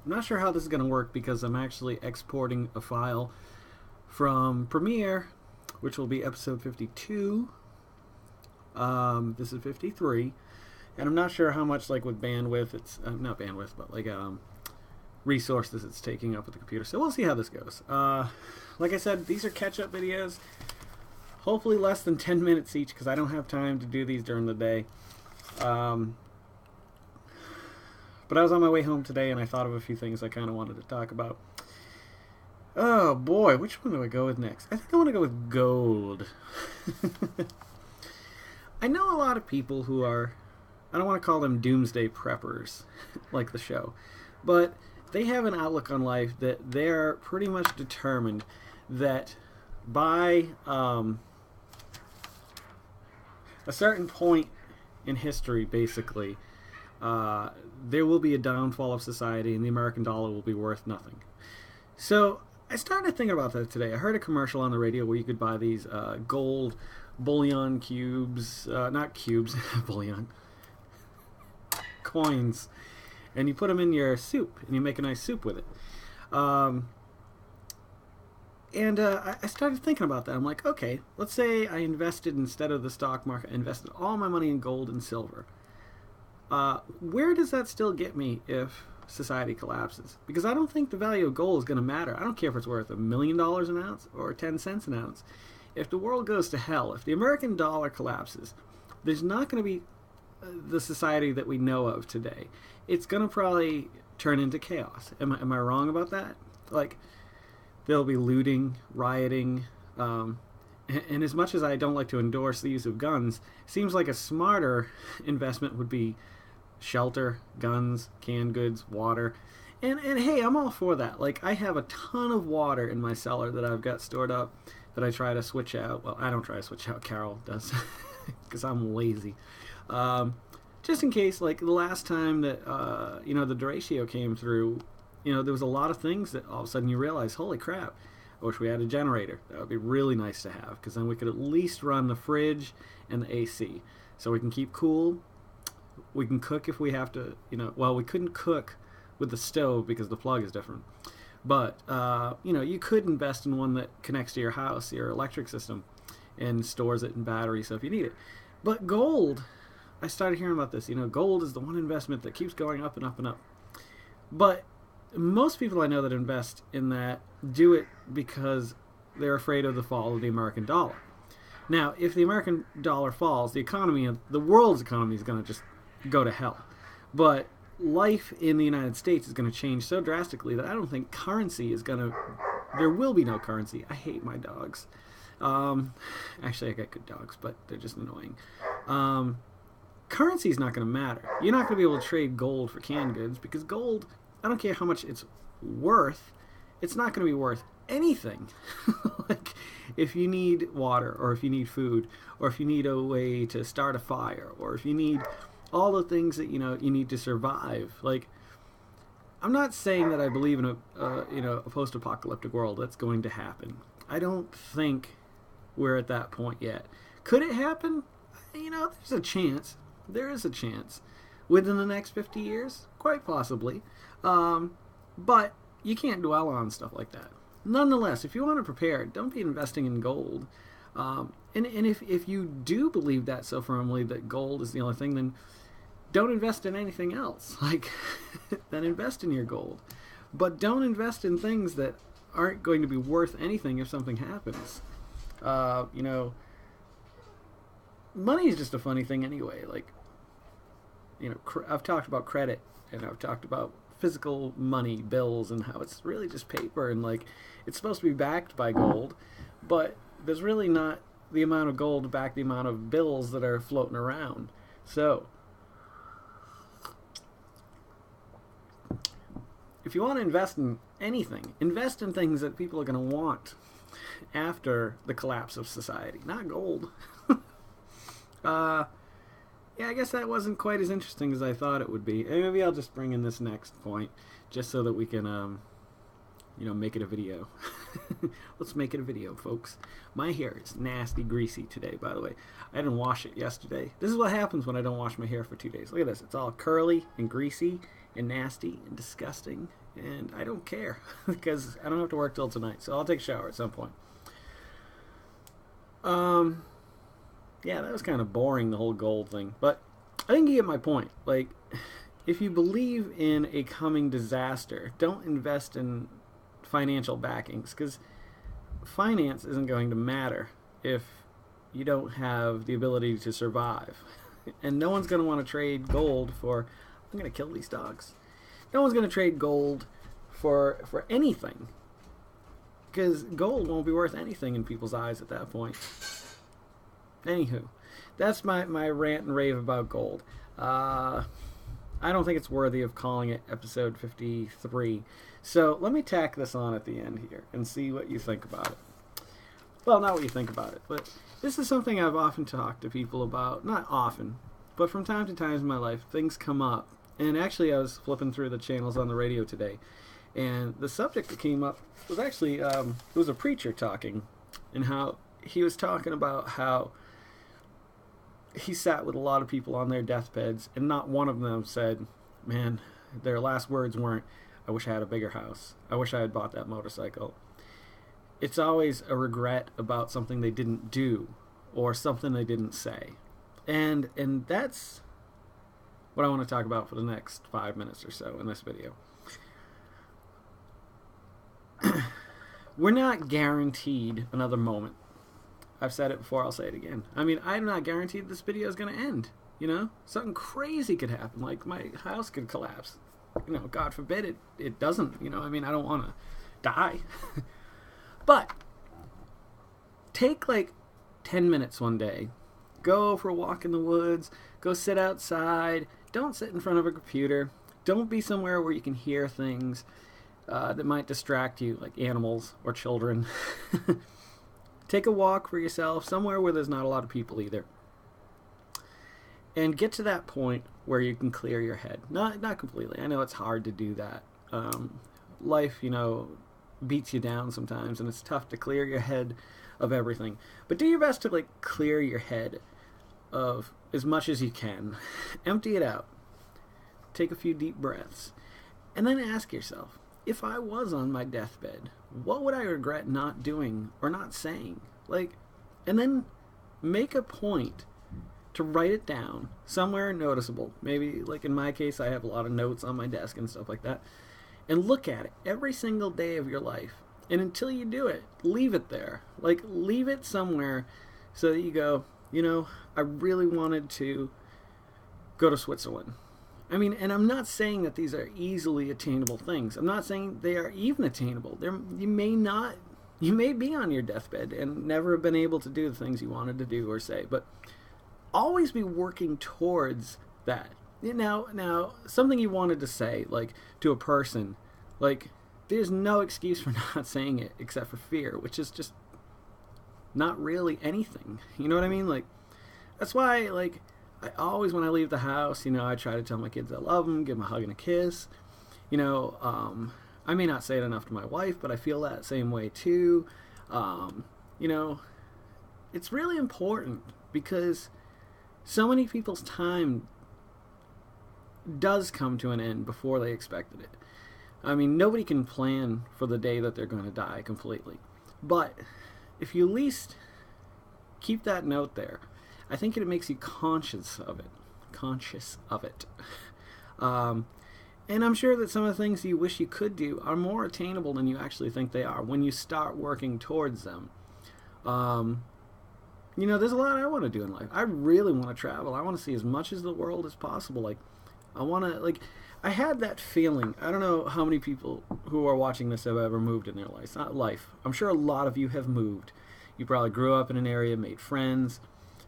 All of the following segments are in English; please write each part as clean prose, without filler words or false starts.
I'm not sure how this is going to work because I'm actually exporting a file from Premiere, which will be episode 52. This is 53, and I'm not sure how much, like, with bandwidth, it's not bandwidth, but like resources it's taking up with the computer. So we'll see how this goes. Like I said, these are catch-up videos. Hopefully less than 10 minutes each because I don't have time to do these during the day. But I was on my way home today and I thought of a few things I kind of wanted to talk about. Oh boy, which one do I go with next? I think I want to go with gold. I know a lot of people who are, I don't want to call them doomsday preppers, like the show, but they have an outlook on life that they're pretty much determined that by a certain point in history, basically, there will be a downfall of society and the American dollar will be worth nothing. So I started thinking about that today. I heard a commercial on the radio where you could buy these gold bullion cubes, not cubes, bullion, coins, and you put them in your soup and you make a nice soup with it. I started thinking about that. I'm like, okay, let's say I invested, instead of the stock market, I invested all my money in gold and silver. Where does that still get me if society collapses? Because I don't think the value of gold is going to matter. I don't care if it's worth $1 million an ounce or 10 cents an ounce. If the world goes to hell, if the American dollar collapses, there's not going to be the society that we know of today. It's going to probably turn into chaos. Am I wrong about that? Like, there'll be looting, rioting, and as much as I don't like to endorse the use of guns, it seems like a smarter investment would be shelter, guns, canned goods, water. And hey, I'm all for that. Like, I have a ton of water in my cellar that I've got stored up that I try to switch out. Well, I don't try to switch out, Carol does, because I'm lazy. Just in case, like the last time that, the derecho came through, there was a lot of things that all of a sudden you realize, holy crap, I wish we had a generator. That would be really nice to have, because then we could at least run the fridge and the AC. So we can keep cool. We can cook if we have to, well, we couldn't cook with the stove because the plug is different. But, you could invest in one that connects to your house, your electric system, and stores it in batteries so if you need it. But gold, I started hearing about this. Gold is the one investment that keeps going up and up and up. But most people I know that invest in that do it because they're afraid of the fall of the American dollar. Now, if the American dollar falls, the world's economy is going to just go to hell. But life in the United States is going to change so drastically that I don't think currency is going to... There will be no currency. I hate my dogs. Actually, I got good dogs, but they're just annoying. Currency is not going to matter. You're not going to be able to trade gold for canned goods because gold, I don't care how much it's worth, it's not going to be worth anything. Like, if you need water, or if you need food, or if you need a way to start a fire, or if you need all the things that you need to survive. Like, I'm not saying that I believe in a post-apocalyptic world. That's going to happen. I don't think we're at that point yet. Could it happen? There's a chance. There is a chance. Within the next 50 years? Quite possibly. But you can't dwell on stuff like that. Nonetheless, if you want to prepare, don't be investing in gold. And if you do believe that so firmly, that gold is the only thing, then don't invest in anything else. Like, then invest in your gold. But don't invest in things that aren't going to be worth anything if something happens. Money is just a funny thing anyway. Like, I've talked about credit, and I've talked about physical money, bills, and how it's really just paper, and like, it's supposed to be backed by gold, but there's really not the amount of gold to back the amount of bills that are floating around. So, if you want to invest in anything, invest in things that people are going to want after the collapse of society, not gold. Yeah, I guess that wasn't quite as interesting as I thought it would be. And maybe I'll just bring in this next point, just so that we can, make it a video. Let's make it a video, folks. My hair is nasty greasy today, by the way. I didn't wash it yesterday. This is what happens when I don't wash my hair for 2 days. Look at this. It's all curly and greasy, and nasty and disgusting, and I don't care because I don't have to work till tonight, so I'll take a shower at some point. Yeah, that was kind of boring, the whole gold thing, but I think you get my point. Like, if you believe in a coming disaster, don't invest in financial backings, because finance isn't going to matter if you don't have the ability to survive. And no one's going to want to trade gold for, I'm going to kill these dogs. No one's going to trade gold for anything, because gold won't be worth anything in people's eyes at that point. Anywho, that's my rant and rave about gold. I don't think it's worthy of calling it episode 53. So let me tack this on at the end here and see what you think about it. Well, not what you think about it, but this is something I've often talked to people about. Not often, but from time to time in my life, things come up. And actually, I was flipping through the channels on the radio today, and the subject that came up was actually, it was a preacher talking, and how he was talking about how he sat with a lot of people on their deathbeds, and not one of them said, man, their last words weren't, I wish I had a bigger house. I wish I had bought that motorcycle. It's always a regret about something they didn't do or something they didn't say. And that's what I want to talk about for the next 5 minutes or so in this video. We're not guaranteed another moment. I've said it before, I'll say it again. I mean, I'm not guaranteed this video is going to end, you know? Something crazy could happen, like my house could collapse. You know, God forbid it doesn't, you know? I mean, I don't want to die. But take like 10 minutes one day. Go for a walk in the woods. Go sit outside. Don't sit in front of a computer. Don't be somewhere where you can hear things that might distract you, like animals or children. Take a walk for yourself, somewhere where there's not a lot of people either. And get to that point where you can clear your head. Not completely. I know it's hard to do that. Life, you know, beats you down sometimes, and it's tough to clear your head of everything. But do your best to, like, clear your head of as much as you can. Empty it out. Take a few deep breaths. And then ask yourself, if I was on my deathbed, what would I regret not doing or not saying? Like, and then make a point to write it down somewhere noticeable. Maybe, like in my case, I have a lot of notes on my desk and stuff like that. And look at it every single day of your life. And until you do it, leave it there. Like, leave it somewhere so that you go, you know, I really wanted to go to Switzerland. I mean, and I'm not saying that these are easily attainable things. I'm not saying they are even attainable. You may be on your deathbed and never have been able to do the things you wanted to do or say, but always be working towards that. Now, something you wanted to say, like, to a person, like, there's no excuse for not saying it except for fear, which is just not really anything. You know what I mean? Like, that's why, like, I always, when I leave the house, you know, I try to tell my kids I love them, give them a hug and a kiss. You know, I may not say it enough to my wife, but I feel that same way too. You know, it's really important because so many people's time does come to an end before they expected it. I mean, nobody can plan for the day that they're going to die completely. But if you at least keep that note there, I think it makes you conscious of it. And I'm sure that some of the things you wish you could do are more attainable than you actually think they are when you start working towards them. You know, there's a lot I want to do in life. I really want to travel. I want to see as much of the world as possible. Like, I want to, like, I had that feeling. I don't know how many people who are watching this have ever moved in their life. Not life. I'm sure a lot of you have moved. You probably grew up in an area, made friends.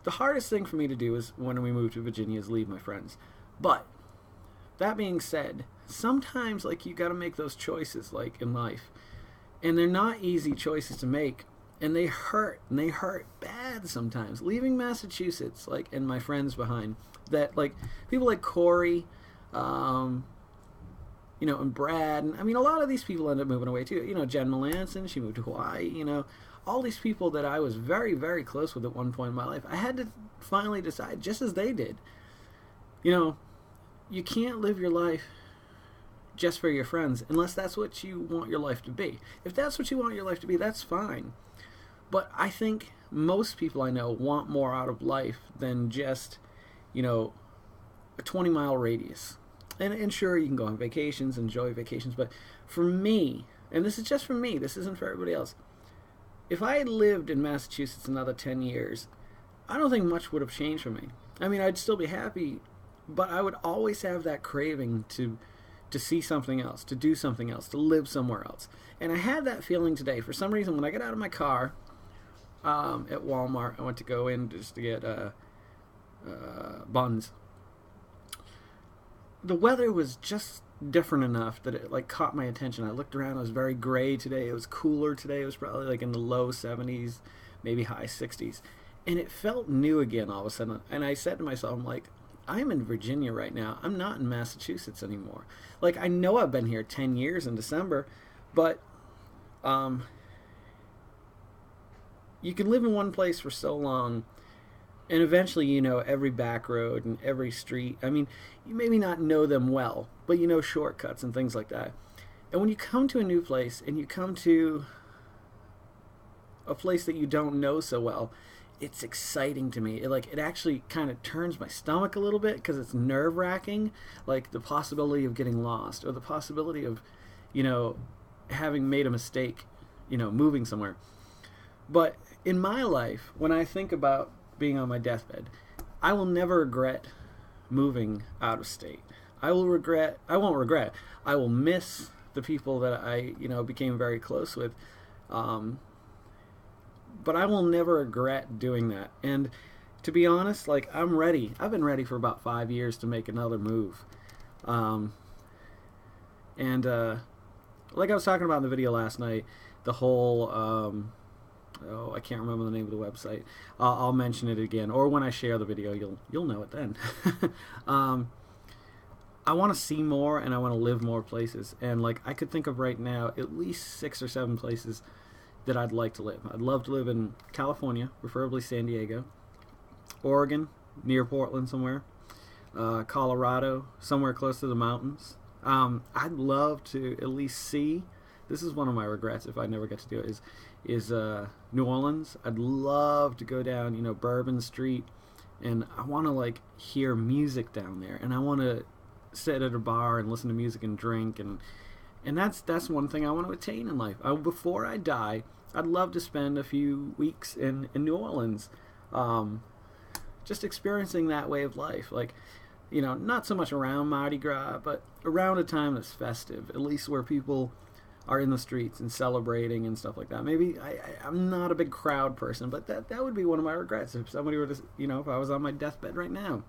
The hardest thing for me to do is when we moved to Virginia is leave my friends. But that being said, sometimes, like, you got to make those choices, like, in life. And they're not easy choices to make. And they hurt bad sometimes. Leaving Massachusetts, like, and my friends behind, that, like, people like Corey, you know, and Brad, and I mean, a lot of these people end up moving away too. You know, Jen Melanson, she moved to Hawaii, you know, all these people that I was very, very close with at one point in my life. I had to finally decide, just as they did, you know, you can't live your life just for your friends, unless that's what you want your life to be. If that's what you want your life to be, that's fine. But I think most people I know want more out of life than just, a 20-mile radius. And sure, you can go on vacations, enjoy vacations, but for me, and this is just for me, this isn't for everybody else, if I had lived in Massachusetts another 10 years, I don't think much would have changed for me. I mean, I'd still be happy, but I would always have that craving to see something else, to do something else, to live somewhere else. And I had that feeling today. For some reason, when I got out of my car at Walmart, I went to go in just to get buns. The weather was just different enough that it like caught my attention. I looked around. It was very gray today. It was cooler today. It was probably like in the low 70s, maybe high 60s. And it felt new again all of a sudden. And I said to myself, I'm like, I'm in Virginia right now. I'm not in Massachusetts anymore. Like, I know I've been here 10 years in December, but you can live in one place for so long, and eventually you know every back road and every street. I mean, you maybe not know them well, but you know shortcuts and things like that. And when you come to a new place and you come to a place that you don't know so well, it's exciting to me. It actually kind of turns my stomach a little bit because it's nerve-wracking, like the possibility of getting lost or the possibility of, having made a mistake, moving somewhere. But in my life, when I think about being on my deathbed, I will never regret moving out of state. I won't regret. I will miss the people that I, became very close with. But I will never regret doing that. And to be honest, I'm ready. I've been ready for about 5 years to make another move. Like I was talking about in the video last night, the whole, I can't remember the name of the website. I'll mention it again. Or when I share the video, you'll know it then. I want to see more and I want to live more places. And I could think of right now at least 6 or 7 places that I'd like to live. I'd love to live in California, preferably San Diego, Oregon, near Portland somewhere, Colorado, somewhere close to the mountains. I'd love to at least see, this is one of my regrets if I never get to do it, is New Orleans. I'd love to go down, Bourbon Street, and I want to hear music down there, and I want to sit at a bar and listen to music and drink, and that's one thing I want to attain in life. Before I die, I'd love to spend a few weeks in New Orleans, just experiencing that way of life. Not so much around Mardi Gras, but around a time that's festive, at least where people are in the streets and celebrating and stuff like that. Maybe I'm not a big crowd person, but that would be one of my regrets if somebody were to, if I was on my deathbed right now.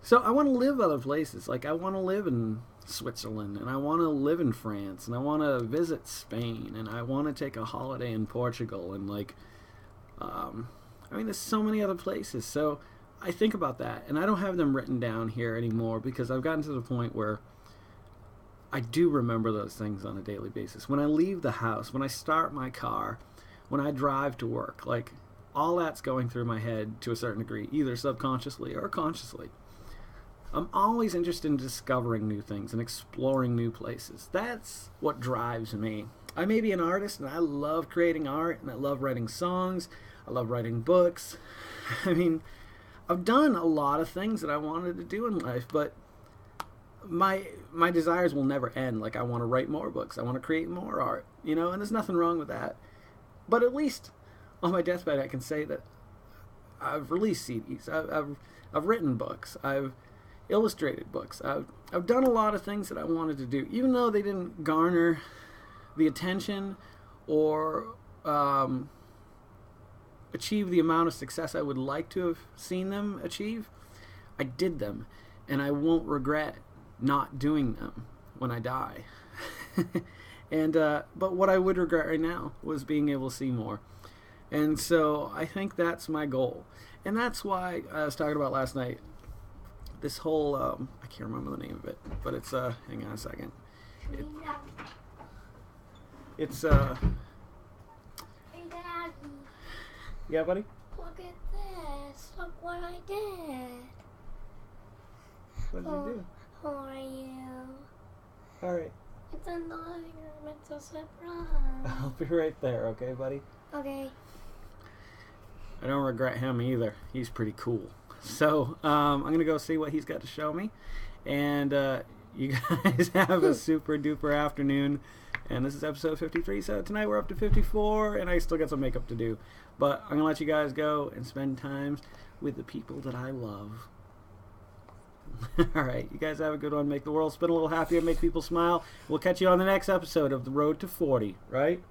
So I want to live other places. I want to live in Switzerland, and I want to live in France, and I want to visit Spain, and I want to take a holiday in Portugal, and there's so many other places. So I think about that, and I don't have them written down here anymore because I've gotten to the point where I do remember those things on a daily basis. When I leave the house, when I start my car, when I drive to work, all that's going through my head to a certain degree, either subconsciously or consciously. I'm always interested in discovering new things and exploring new places. That's what drives me. I may be an artist, and I love creating art, and I love writing songs. I love writing books. I've done a lot of things that I wanted to do in life, but my desires will never end. I want to write more books. I want to create more art, and there's nothing wrong with that. But at least on my deathbed, I can say that I've released CDs. I've written books. I've illustrated books. I've done a lot of things that I wanted to do, even though they didn't garner the attention or achieve the amount of success I would like to have seen them achieve. I did them, and I won't regret not doing them when I die. But what I would regret right now was being able to see more. And so I think that's my goal. And that's why I was talking about last night, this whole, I can't remember the name of it, but it's, hang on a second. It's, Hey, Daddy. yeah, buddy? Look at this. Look what I did. What did you do? How are you? All right. It's in the living room. It's a surprise. I'll be right there, okay, buddy? Okay. I don't regret him either. He's pretty cool. So, I'm going to go see what he's got to show me. And you guys have a super duper afternoon. And this is episode 53. So tonight we're up to 54. And I still got some makeup to do. But I'm going to let you guys go and spend time with the people that I love. All right. You guys have a good one. Make the world spin a little happier. Make people smile. We'll catch you on the next episode of The Road to 40. Right?